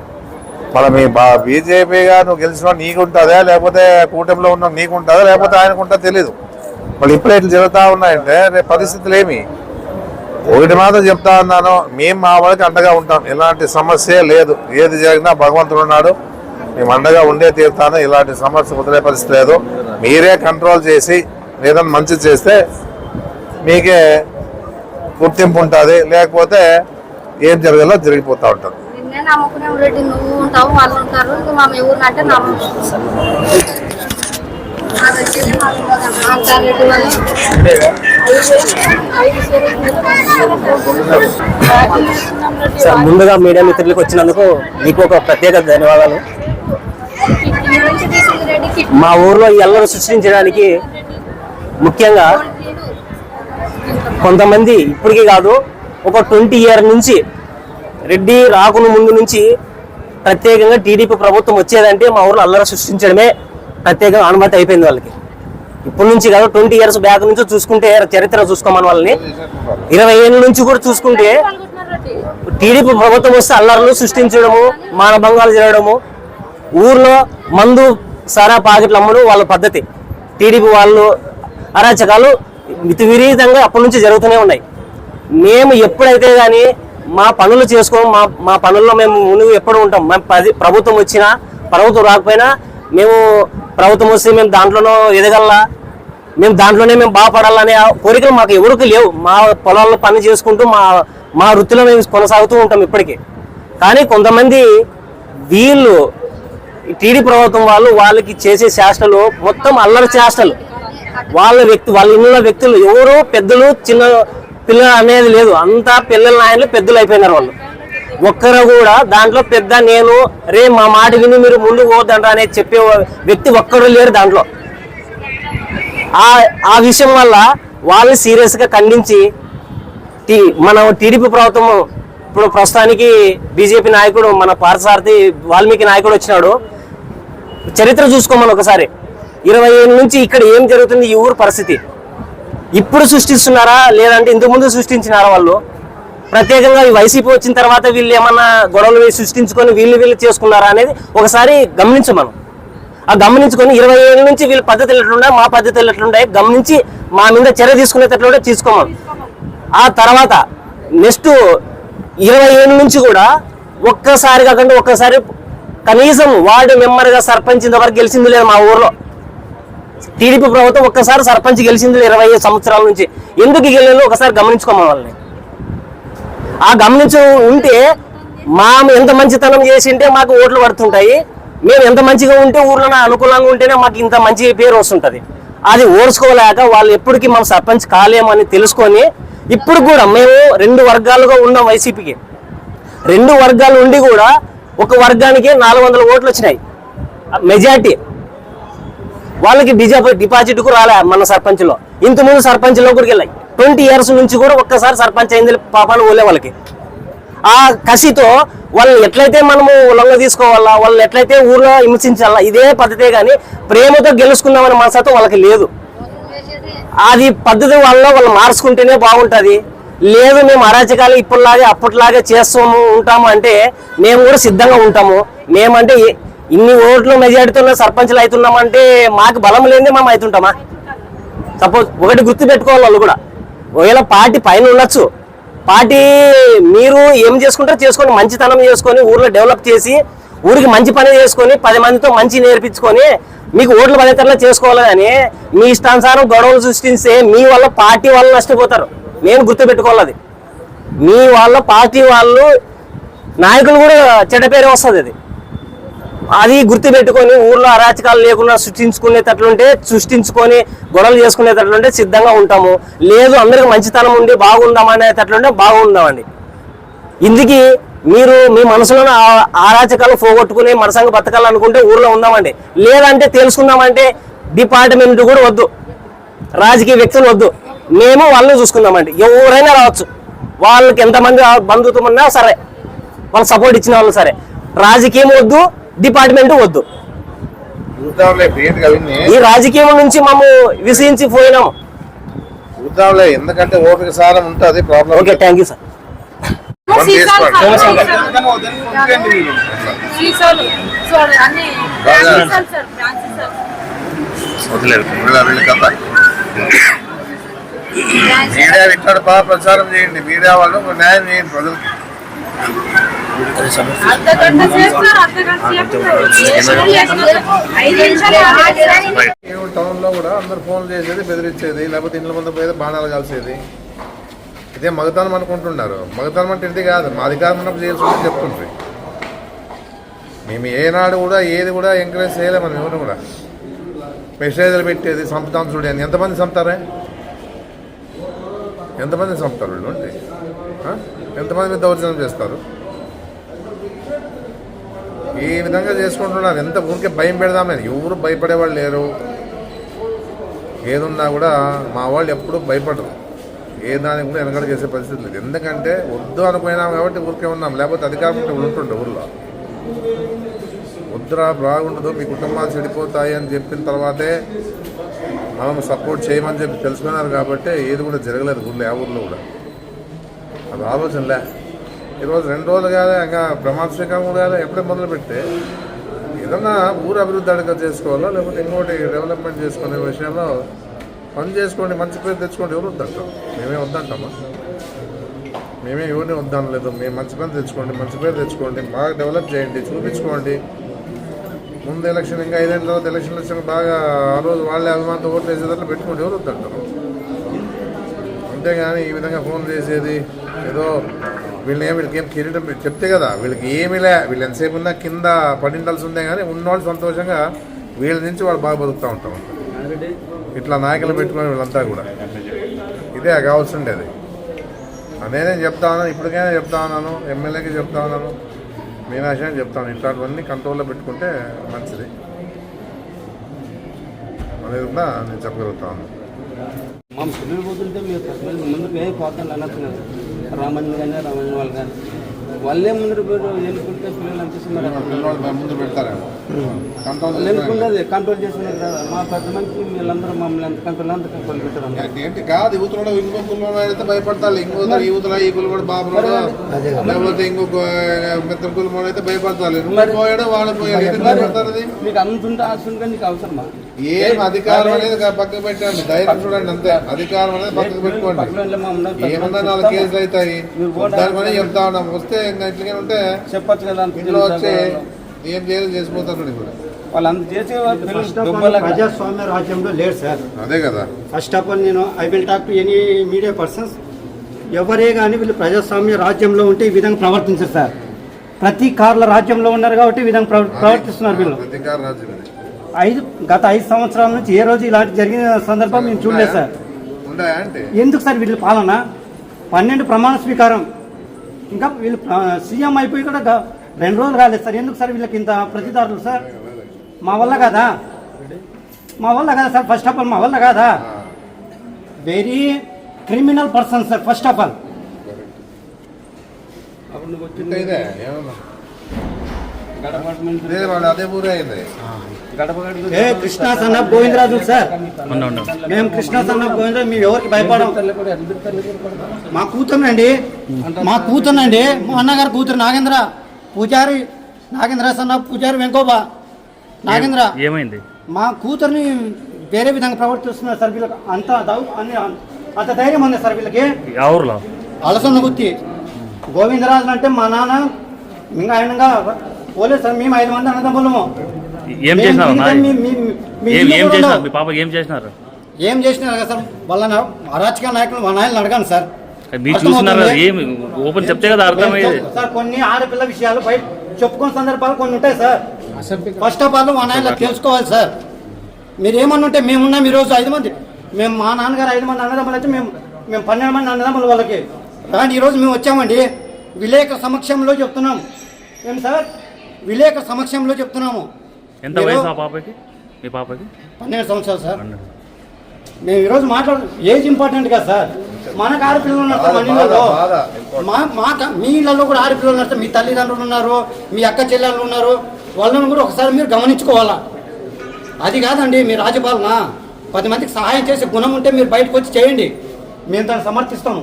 మన మీ బీజేపీగా నువ్వు గెలిచిన నీకు ఉంటుందా, లేకపోతే కూటమిలో ఉన్న నీకు ఉంటుందా, లేకపోతే ఆయనకు ఉంటుందో తెలీదు. మళ్ళీ ఇప్పుడే ఇట్లా జరుగుతూ ఉన్నాయంటే రేపు పరిస్థితులు ఏమి. ఒకటి మాత్రం చెప్తా ఉన్నాను, మేము మా వాళ్ళకి అండగా ఉంటాం, ఎలాంటి సమస్య లేదు. ఏది జరిగినా భగవంతుడు ఉన్నాడు, మేము అండగా ఉండే తీరుతాను. ఇలాంటి సమస్య వదిలే పరిస్థితి లేదు. మీరే కంట్రోల్ చేసి ఏదైనా మంచి చేస్తే మీకే గుర్తింపు ఉంటుంది, లేకపోతే ఏం జరగాలో జరిగిపోతూ ఉంటుంది. నువ్వు ఉంటావు, వాళ్ళు ఉంటారు, మా ఊరినంటే ముందుగా మీడియా మిత్రులకు వచ్చినందుకు మీకు ఒక ప్రత్యేక ధన్యవాదాలు. మా ఊర్లో ఈ అల్లరి సృష్టించడానికి ముఖ్యంగా కొంతమంది, ఇప్పటికీ కాదు ఒక 20 years నుంచి, రెడ్డి రాకును ముందు నుంచి ప్రత్యేకంగా టీడీపీ ప్రభుత్వం వచ్చేదంటే మా ఊర్లో అల్లరి సృష్టించడమే ప్రత్యేకంగా అనుమతి అయిపోయింది వాళ్ళకి. ఇప్పటి నుంచి కాదు, 20 years బ్యాక్ నుంచి చూసుకుంటే చరిత్ర చూసుకోమని వాళ్ళని 20 ఏళ్ళ నుంచి కూడా చూసుకుంటే టీడీపీ ప్రభుత్వం వస్తే అల్లర్లు సృష్టించడము, మానభంగాలు జరగడము, ఊర్లో మందు సారా పాకెట్లు అమ్మడం వాళ్ళ పద్ధతి. టీడీపీ వాళ్ళు అరాచకాలు విపరీతంగా అప్పటి నుంచి జరుగుతూనే ఉన్నాయి. మేము ఎప్పుడైతే కానీ మా పనులు చేసుకోము, మా పనుల్లో మేము మునుగు ఎప్పుడు ఉంటాం. మేము ప్రభుత్వం వచ్చినా ప్రభుత్వం రాకపోయినా మేము ప్రభుత్వం వస్తే మేము దాంట్లోనో ఎదగల్లా, మేము దాంట్లోనే మేము బాగుపడాలనే కోరికలు మాకు ఎవరికి లేవు. మా పొలాల్లో పని చేసుకుంటూ మా వృత్తిలో మేము కొనసాగుతూ ఉంటాం ఇప్పటికీ. కానీ కొంతమంది వీళ్ళు టీడీ ప్రభుత్వం వాళ్ళకి చేసే చేష్టలు మొత్తం అల్లరి చేష్టలు. వాళ్ళ ఇంట్లో వ్యక్తులు ఎవరు పెద్దలు చిన్న పిల్లలు అనేది లేదు, అంతా పిల్లల నాయనలు పెద్దలు అయిపోయినారు వాళ్ళు. ఒక్కరు కూడా దాంట్లో పెద్ద నేను రే మా మాట విని మీరు ముందుకు పోద్దంట అనేది చెప్పే వ్యక్తి ఒక్కరు లేరు దాంట్లో. ఆ విషయం వల్ల వాళ్ళు సీరియస్ గా ఖండించి మన టీడీపీ ప్రభుత్వం ఇప్పుడు ప్రస్తుతానికి బీజేపీ నాయకుడు మన పార్థసారథి వాల్మీకి నాయకుడు వచ్చినాడు. చరిత్ర చూసుకోమని ఒకసారి 20 ఏళ్ళ నుంచి ఇక్కడ ఏం జరుగుతుంది ఈ ఊరు పరిస్థితి ఇప్పుడు సృష్టిస్తున్నారా లేదంటే ఇంతకుముందు సృష్టించినారా వాళ్ళు? ప్రత్యేకంగా ఈ వైసీపీ వచ్చిన తర్వాత వీళ్ళు ఏమన్నా గొడవలు సృష్టించుకొని వీళ్ళు చేసుకున్నారా అనేది ఒకసారి గమనించు మనం. ఆ గమనించుకొని 20 ఏళ్ళ నుంచి వీళ్ళ పద్ధతులు ఎట్లున్నాయి మా పద్ధతులు ఎట్లున్నాయి గమనించి మా మీద చర్య తీసుకునేటట్లుంటే తీసుకోమను. ఆ తర్వాత నెక్స్ట్ 20 ఏళ్ళ నుంచి కూడా ఒక్కసారి కాకుండా ఒక్కసారి కనీసం వార్డు మెంబర్గా సర్పంచ్ ఇంతవరకు గెలిచింది లేదు మా ఊర్లో. టీడీపీ ప్రభుత్వం ఒక్కసారి సర్పంచ్ గెలిచింది 25 సంవత్సరాల నుంచి. ఎందుకు గెలిచిందో ఒకసారి గమనించుకోమని వాళ్ళని. ఆ గమనించు ఉంటే ఎంత మంచితనం చేసింటే మాకు ఓట్లు పడుతుంటాయి, మేము ఎంత మంచిగా ఉంటే ఊర్లో అనుకూలంగా ఉంటేనే మాకు ఇంత మంచి పేరు వస్తుంటుంది. అది ఓర్చుకోలేక వాళ్ళు ఎప్పటికీ మనం సర్పంచ్ కాలేమని తెలుసుకొని ఇప్పుడు కూడా మేము 2 వర్గాలుగా ఉన్నాం వైసీపీకి. 2 వర్గాలు ఉండి కూడా ఒక వర్గానికి 400 ఓట్లు వచ్చినాయి మెజార్టీ. వాళ్ళకి డిపాజిట్కు రాలే మన సర్పంచ్లో. ఇంతకుముందు సర్పంచ్లో కూడా వెళ్ళాయి 20 years నుంచి కూడా ఒక్కసారి సర్పంచ్ అయింది పాపాలు ఓలే వాళ్ళకి. ఆ కసితో వాళ్ళని ఎట్లయితే మనము లొంగ తీసుకోవాలా, వాళ్ళని ఎట్లయితే ఊర్లో హింసించాలా ఇదే పద్ధతే కానీ ప్రేమతో గెలుచుకుందామనే మనసతో వాళ్ళకి లేదు. అది పద్ధతి వల్ల వాళ్ళు మార్చుకుంటేనే బాగుంటుంది. లేదు మేము అరాచకాలు ఇప్పటిలాగే అప్పటిలాగే చేస్తాము ఉంటాము అంటే మేము కూడా సిద్ధంగా ఉంటాము. మేమంటే ఇన్ని ఓట్లు మెజారిటీతో సర్పంచ్లు అవుతున్నామంటే మాకు బలం లేనిదే మేము అవుతుంటామా? సపోజ్ ఒకటి గుర్తు పెట్టుకోవాలి వాళ్ళు కూడా, ఒకవేళ పార్టీ పైన ఉండొచ్చు, పార్టీ మీరు ఏం చేసుకుంటారో చేసుకొని మంచితనం చేసుకొని ఊర్లో డెవలప్ చేసి ఊరికి మంచి పని చేసుకొని 10 మందితో మంచి నేర్పించుకొని మీకు ఓట్లు పడేతరలా చేసుకోవాలి. కానీ మీ ఇష్టానుసారం గొడవలు సృష్టిస్తే మీ వల్ల పార్టీ వాళ్ళు నష్టపోతారు. నేను గుర్తుపెట్టుకోవాలి, మీ వాళ్ళ పార్టీ వాళ్ళు నాయకులు కూడా చెడ్డ పేరు వస్తుంది. అది గుర్తుపెట్టుకొని ఊర్లో అరాచకాలు లేకుండా సృష్టించుకొని గొడవలు చేసుకునేటట్లుంటే సిద్ధంగా ఉంటాము. లేదు అందరికి మంచితనం ఉండి బాగుందామనేటట్లుంటే బాగుందామండి. ఇందుకు మీరు మీ మనసులో అరాచకాలు పోగొట్టుకుని మనసంగా బతకాలనుకుంటే ఊర్లో ఉందామండి. లేదంటే తెలుసుకుందామంటే డిపార్ట్మెంట్ కూడా వద్దు, రాజకీయ వ్యక్తులు వద్దు, మేము వాళ్ళని చూసుకుందామండి. ఎవరైనా రావచ్చు, వాళ్ళకి ఎంతమంది బంధుత్వం ఉన్నా సరే, వాళ్ళు సపోర్ట్ ఇచ్చిన వాళ్ళు సరే, రాజకీయం వద్దు, డిపార్ట్మెంట్ వద్దు. ఈ రాజకీయం నుంచి మేము విసిరించి పోయినాము. ఎందుకంటే ఓపిక సారం ఉంటుంది problem. Okay, thank you sir. Media ఇక్కడ బాగా ప్రచారం చేయండి, మీడియా వాళ్ళు న్యాయం చేయండి ప్రజలకి. టౌన్ లో కూడా అందరు ఫోన్ చేసేది బెదిరించేది, లేకపోతే ఇంట్లో ముందు పోయేది బాణాలు కలిసేది. ఇదే మగతనం అనుకుంటున్నారు. మగతనం అంటే ఇంటి కాదు, మా అధికారం ఉన్నప్పుడు చేయాల్సి చెప్తుండ్రి. మేము ఏనాడు కూడా ఏది కూడా ఎంకరేజ్ చేయలేము. మనం ఎవరు కూడా మెసేజ్లు పెట్టేది సంపుతాం చూడండి అని ఎంతమంది చంపుతారే, ఎంతమంది చంపుతారు వీళ్ళు అంటే ఎంతమంది మీద దౌర్జన్యం చేస్తారు. ఈ విధంగా చేసుకుంటున్నారు. ఎంత ఊరికే భయం పెడదామని ఎవరు భయపడేవాళ్ళు లేరు. ఏదున్నా కూడా మా వాళ్ళు ఎప్పుడూ భయపడరు, ఏ దానికి కూడా వెనకడ చేసే పరిస్థితి లేదు. ఎందుకంటే వద్దు అనుకున్నాం కాబట్టి ఊరికే ఉన్నాం, లేకపోతే అధికారం ఉంటే ఉంటుండే ఊళ్ళో. వద్దురా బాగుండదు, మీ కుటుంబాలు చెడిపోతాయి అని చెప్పిన తర్వాతే మనం సపోర్ట్ చేయమని చెప్పి తెలుసుకున్నారు కాబట్టి ఏది కూడా జరగలేదు ఊళ్ళో, ఆ ఊళ్ళో కూడా. అది ఆలోచనలే. ఈరోజు 2 రోజులు కాదు, ఇంకా ప్రమాద స్వీకారం కూడా కాదు, ఎప్పుడే మొదలు పెడితే ఏదన్నా ఊరు అభివృద్ధి అడగ చేసుకోవాలో లేకపోతే ఇంకోటి డెవలప్మెంట్ చేసుకునే విషయంలో పని చేసుకోండి, మంచి పేరు తెచ్చుకోండి. ఎవరు వద్దంటాం? మేమే వద్దంటామా? మేమే ఎవరిని వద్దనలేదు. మేము మంచి పని తెచ్చుకోండి, మంచి పేరు తెచ్చుకోండి, బాగా డెవలప్ చేయండి, చూపించుకోండి. ముందు ఎలక్షన్ ఇంకా 5 ఏళ్ళ తర్వాత ఎలక్షన్ వచ్చిన బాగా ఆ రోజు వాళ్ళే అభిమానంతో ఓట్లు వేసేదాంట్లో పెట్టుకోండి. ఎవరు వద్దంటారు? అంతేగాని ఈ విధంగా ఫోన్ చేసేది ఏదో వీళ్ళకి ఏం కిరీటం చెప్తే కదా, వీళ్ళకి ఏమీలే, వీళ్ళు ఎంతసేపు ఉన్నా కింద పడిండాల్సి ఉందే కానీ ఉన్నవాళ్ళు సంతోషంగా వీళ్ళ నుంచి వాళ్ళు బాగా బతుకుతూ ఉంటాం. ఇట్లా నాయకులు పెట్టుకునే వీళ్ళంతా కూడా ఇదే కావాల్సి ఉండేది. నేనే చెప్తా ఉన్నాను, ఇప్పటికైనా చెప్తా ఉన్నాను, ఎమ్మెల్యేకి చెప్తా ఉన్నాను, మీనాక్షి అని చెప్తాను. ఇట్లాంటివన్నీ కంట్రోల్లో పెట్టుకుంటే మంచిది అనేది కూడా నేను చెప్పగలుగుతాను. మా పిల్లలు పోతుంటే మీరు పిల్లలు ముందు పోతాను అన్నట్టున్నారు. రామన్ కానీ రామన్ వాళ్ళు కానీ వాళ్ళే ముందు ఎన్నుకుంటే పిల్లలు అనిపిస్తున్నారు. ముందు పెడతారేమో ఎన్నుకున్నది కంట్రోల్ చేస్తున్నారు కదా. మా పెద్ద మంది వీళ్ళందరూ మమ్మల్ని ఎంత కంట్రోల్ పెట్టడం ఏంటి కాదు. యువతలో ఇంకో కులం అయితే భయపడతారు, ఇంకో యువతలో ఈ కులం కూడా బాబు లేకపోతే ఇంకొక మిత్ర కులం అయితే భయపడతారు. నువ్వు పోయాడు వాళ్ళు పోయాడు భయపడతారు. మీకు అంతుంటే ఆస్తుంటే నీకు అవసరమా? ఏం అధికారం అనేది పక్కకు పెట్టండి, ధైర్యం చూడండి అంతే. అధికారం అనేది పక్కకు పెట్టుకోండి. ఏమన్నా 4 కేసులు అవుతాయి దానిపని చెప్తా ఉన్నాం. వస్తే ఇంకా ఇట్లనే ఉంటే చెప్పచ్చు కదా. ఇంట్లో వచ్చి ఏం చేసిపోతారు ఇప్పుడు వాళ్ళంత చేసే ప్రజాస్వామ్య రాజ్యంలో లేరు సార్. అదే కదా. ఫస్ట్ ఆఫ్ ఆల్ నేను I will talk to any media persons. ఎవరే కానీ వీళ్ళు ప్రజాస్వామ్య రాజ్యంలో ఉంటే ఈ విధంగా ప్రవర్తించారు సార్. ప్రతి కార్ల రాజ్యంలో ఉన్నారు కాబట్టి ఈ విధంగా ప్రవర్తిస్తున్నారు వీళ్ళు. గత 5 సంవత్సరాల నుంచి ఏ రోజు ఇలాంటి జరిగిన సందర్భం మేము చూడలేదు సార్. ఎందుకు సార్ వీళ్ళు పాలన? 12 ప్రమాణ స్వీకారం, ఇంకా వీళ్ళు సీఎం అయిపోయి కూడా 2 రోజులు కాలేదు సార్. ఎందుకు సార్ వీళ్ళకి ఇంత ప్రతిదారులు సార్? మా వల్ల కాదా సార్? ఫస్ట్ ఆఫ్ ఆల్ మా వల్ల కాదా? Very criminal person sir first of all. Krishna సన్న గోవిందరాజు సార్, మేము కృష్ణా సన్న గోవిందరాజు, మేము ఎవరికి భయపడం. మా కూతురునండి, మా అన్నగారు కూతురు నాగేంద్ర పూజారి, నాగేంద్ర సన్న పూజారి వెంకోబా నాగేంద్ర. ఏమైంది? మా కూతుర్ని వేరే విధంగా ప్రవర్తిస్తున్నారు సార్. వీళ్ళకి అంత ధైర్యం ఉంది సార్ వీళ్ళకి. అలసన్న గుత్తి గోవిందరాజు అంటే మా నాన్న ఇంకా ఆయనగా పోలేదు సార్. మేము 5 మంది అన్నదమ్ములము. ఏం చేసినారు కదా సార్? వాళ్ళ అరాచక నాయకులు మా నాయనని అడగాను సార్. ఓపెన్ చెప్తే కదా అర్థమయ్యేది సార్. కొన్ని ఆడపిల్ల విషయాలు బయట చెప్పుకునే సందర్భాలు కొన్ని ఉంటాయి సార్. ఫస్ట్ ఆఫ్ ఆల్ మా నాయన తెలుసుకోవాలి సార్. మీరు ఏమన్నా ఉంటే మేమున్నాం ఈరోజు 5 మంది. మేము మా నాన్నగారు 5 మంది అన్నదమ్ములు అయితే మేము 12 మంది అన్నదమ్ములు వాళ్ళకి. కానీ ఈరోజు మేము వచ్చామండి విలేకరుల సమక్షంలో చెప్తున్నాం. ఏం సార్? విలేకరుల సమక్షంలో చెప్తున్నాము. ఎంత వయసు ఆ పాపకి? మీ పాపకి 12 సంవత్సరాలు సార్. మేము ఈరోజు ఏజ్ ఇంపార్టెంట్ కదా సార్. మనకు ఆడపిల్లలు ఉన్నారు సార్, మీ ఇళ్ళలో కూడా ఆడపిల్లలు ఉన్నారు సార్. మీ తల్లిదండ్రులు ఉన్నారు, మీ అక్క చెల్లెళ్ళు ఉన్నారు, వాళ్ళని కూడా ఒకసారి మీరు గమనించుకోవాలా. అది కాదండి మీ రాజపాలన. 10 మందికి సహాయం చేసే గుణం ఉంటే మీరు బయటకు వచ్చి చేయండి, మేము దాన్ని సమర్థిస్తాము.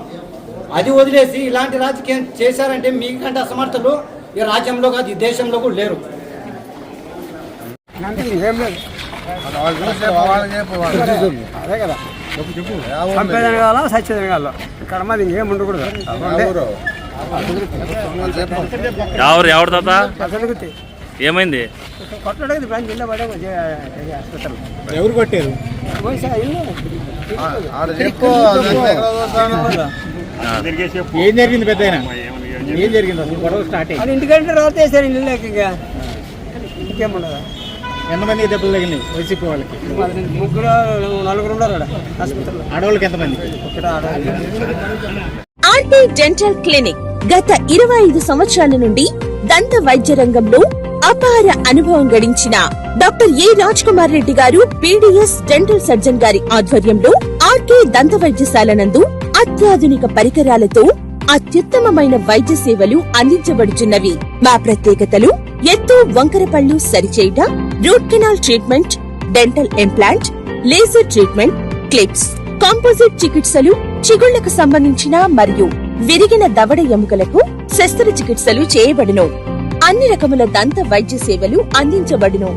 అది వదిలేసి ఇలాంటి రాజకీయం చేశారంటే మీకంటే అసమర్థులు ఈ రాజ్యంలో కాదు, ఈ దేశంలో కూడా లేరు. అదే కదా, సంపేదన కావాలా సత్యేదన కావాలా, ఇక్కడ మాది ఇంకేం ఉండకూడదు. ఎవరు తాత? ఏమైంది? ఎవరు కొట్టారు? ఏం జరిగింది పెద్ద? ఏం జరిగింది అసలు? గొడవ స్టార్ట్ అయ్యి ఇంటికంటే రాత వేసారు ఇల్లులోకి. ఇంకా ఇంకేముండదా? ఎంతమంది దెబ్బలు తగిలినాయి వైసీపీ వాళ్ళకి? 4 ఉన్నారు ఆసుపత్రిలో. ఆడవాళ్ళకి ఎంతమంది? ఆర్టీ డెంటల్ క్లినిక్ గత 25 సంవత్సరాల నుండి దంత వైద్య రంగంలో అపార అనుభవం గడించిన డాక్టర్ ఏ రాజ్ కుమార్ రెడ్డి గారు పీడీఎస్ డెంటల్ సర్జన్ గారి ఆధ్వర్యంలో ఆర్కే దంత వైద్యశాల నందు అత్యాధునిక పరికరాలతో అత్యుత్తమమైన వైద్య సేవలు అందించబడుచున్నవి. మా ప్రత్యేకతలు: ఎత్తు వంకర పళ్ళు సరిచేయుట, root canal treatment, dental implant, laser treatment, clips, composite చికిత్సలు, చిగుళ్లకు సంబంధించిన మరియు విరిగిన దవడ ఎముకలకు శస్త్రచికిత్సలు చేయబడును. అన్ని రకముల దంత వైద్య సేవలు అందించబడును.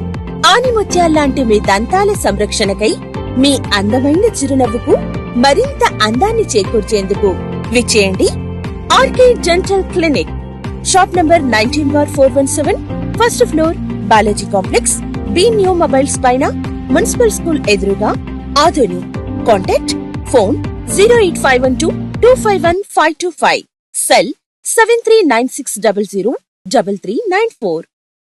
ఆనిముత్యాల్లాంటి మీ దంతాల సంరక్షణకై మీ అందమైన చిరునవ్వుకు మరింత అందాన్ని చేకూర్చేందుకు విచ్చేయండి RK dental clinic. Shop number 19/417, first floor, Balaji complex, B new mobiles పైన, మున్సిపల్ స్కూల్ ఎదురుగా, ఆదోని. Contact phone 08512251525, cell 7396003394.